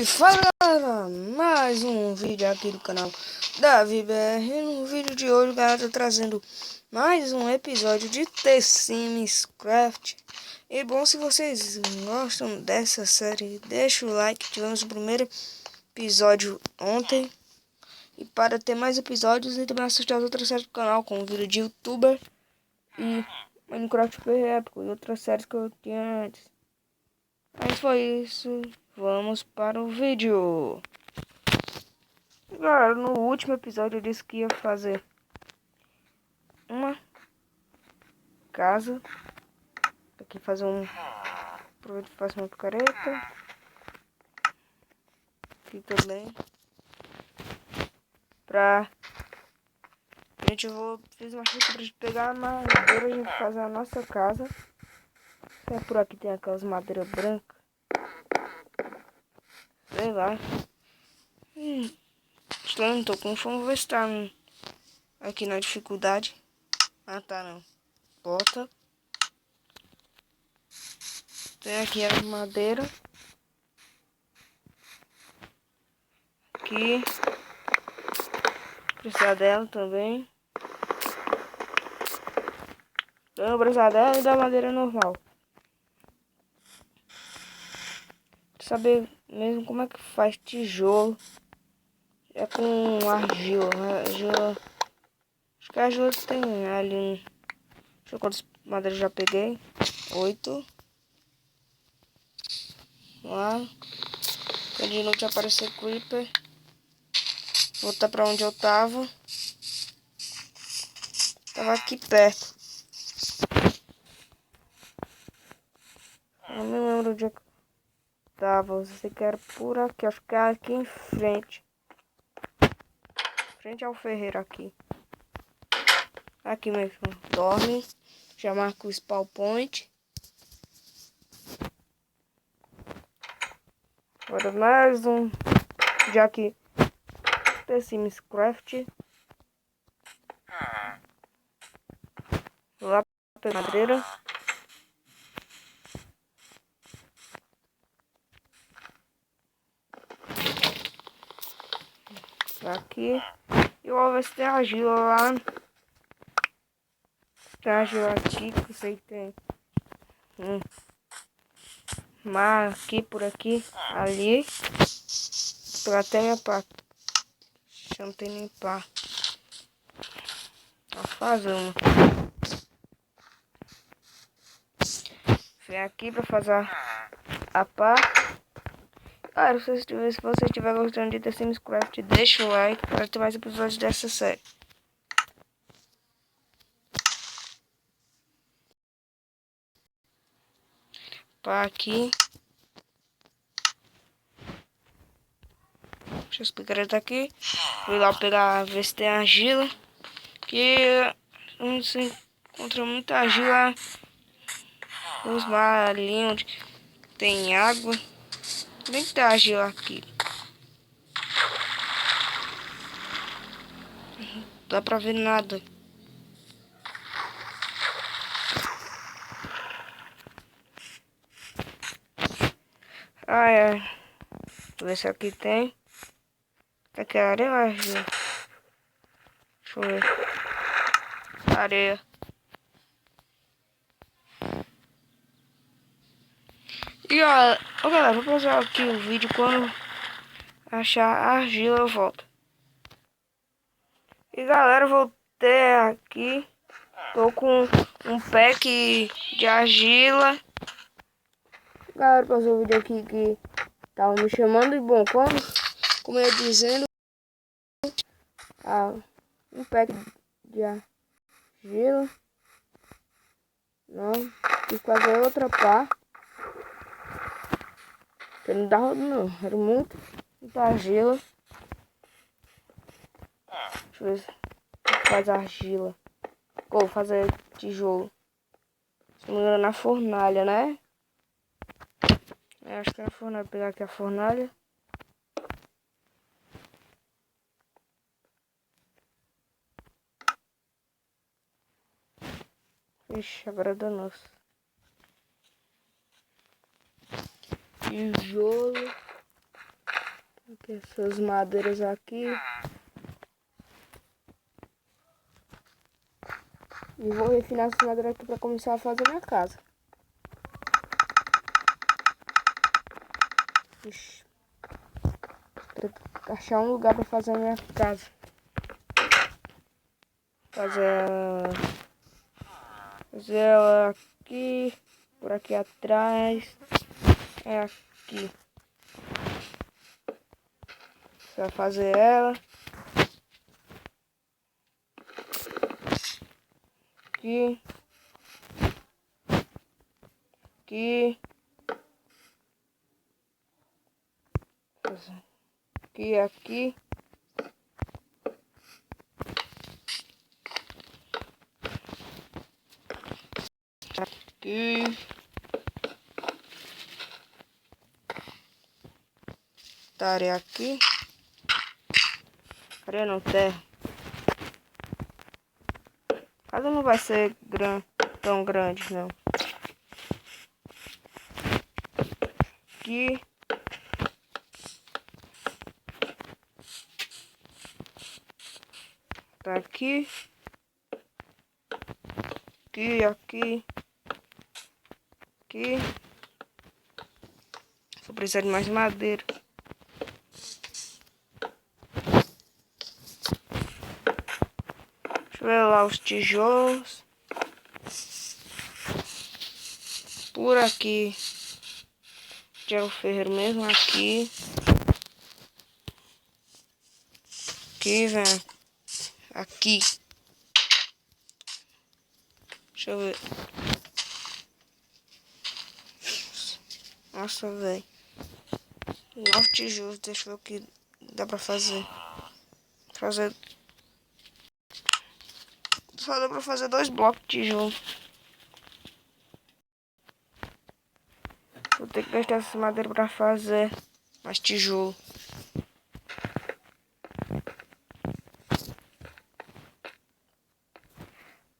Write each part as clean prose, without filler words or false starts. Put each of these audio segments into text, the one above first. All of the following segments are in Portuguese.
E fala galera, mais um vídeo aqui do canal Davi BR. No vídeo de hoje, galera, tô trazendo mais um episódio de The Sims Craft. E bom, se vocês gostam dessa série, deixa o like. Tivemos o primeiro episódio ontem. E para ter mais episódios, e também assistir as outras séries do canal, como vídeo de youtuber e Minecraft épico e outras séries que eu tinha antes. Mas foi isso. Vamos para o vídeo. Galera, no último episódio eu disse que ia fazer uma casa. Aqui fazer um... Aproveito e faço uma picareta. Aqui também. Pra... Gente, fiz uma chuva pra gente pegar a madeira e a gente fazer a nossa casa. É por aqui tem aquelas madeiras brancas. Sei lá. Não tô com fome, vou ver se tá aqui na dificuldade. Ah, tá não. Bota. Tem aqui a madeira. Aqui. Precisar dela também. Vou precisar dela e da madeira normal. Pra saber mesmo como é que faz tijolo. É com argila. Argila. Acho que a argila tem ali. Deixa eu ver quantas madeiras já peguei. 8. Lá. Pra de noite aparecer creeper. Voltar pra onde eu tava. Tava aqui perto. Eu não me lembro onde é que eu tava. Você quer por aqui. Acho que é aqui em frente. Frente ao ferreiro aqui. Aqui mesmo. Dorme. Já marco o spawn point. Agora mais um. Já que The Sims Craft. Vou lá pegar madeira. Aqui. E eu vou ver se tem argila lá. Tem argila aqui, que eu sei que tem. Mas aqui, por aqui, ali. Tô até minha pá. Já não tem nem pá. Vou fazer uma. Vem aqui pra fazer a pá. Cara, se você estiver gostando de The Sims Craft, deixa o like para ter mais episódios dessa série. Pá aqui. Deixa eu explicar daqui. Fui lá pegar, ver se tem argila. Que não se encontra muita argila nos mares ali onde tem água. Nem tem argila aqui. Não dá pra ver nada. Ai. Deixa eu ver se aqui tem. Aqui é areia ou argila? Deixa eu ver. Areia. E ó, galera, vou pausar aqui o vídeo. Quando achar a argila eu volto. E galera, voltei aqui. Tô com um pack de argila. Galera, pausou o vídeo aqui que tava me chamando. E bom, como eu ia dizendo, um pack de argila. Não, quis fazer outra pá. Que não dava não, era muita argila. Deixa eu ver se faz argila. Vou fazer tijolo. Se não me engano, na fornalha, né? Acho que é na fornalha. Vou pegar aqui a fornalha. Ixi, agora danou-se. Tijolo. Essas madeiras aqui. E vou refinar essa madeira aqui para começar a fazer minha casa. Ixi. Achar um lugar para fazer a minha casa. Fazer ela aqui, por aqui atrás. É aqui. Você vai fazer ela. Aqui. Aqui. Aqui, aqui. Aqui. Tá, areia aqui. Areia não, terra. A casa não vai ser tão grande, não. Aqui. Tá aqui. Aqui, aqui. Aqui. Vou precisar de mais madeira. Deixa eu ver lá os tijolos. Por aqui. Tiago Ferreira mesmo aqui. Aqui, velho. Aqui. Deixa eu ver. Nossa, velho. 9 tijolos. Deixa eu ver o que dá pra fazer. Só dá pra fazer 2 blocos de tijolo. Vou ter que gastar essa madeira pra fazer mais tijolo.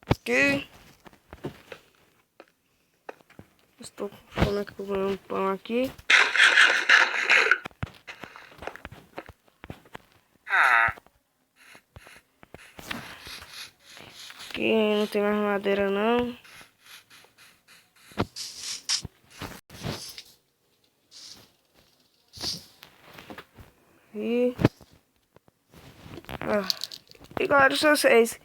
Aqui. Estou colocando um pão aqui. Aqui não tem mais madeira não. E galera, se vocês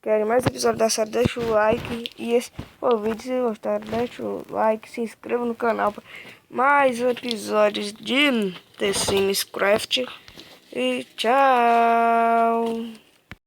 querem mais episódios da série, deixa o like. E esse foi o vídeo. Se gostaram, deixa o like, se inscreva no canal para mais episódios de The Sims Craft. E tchau!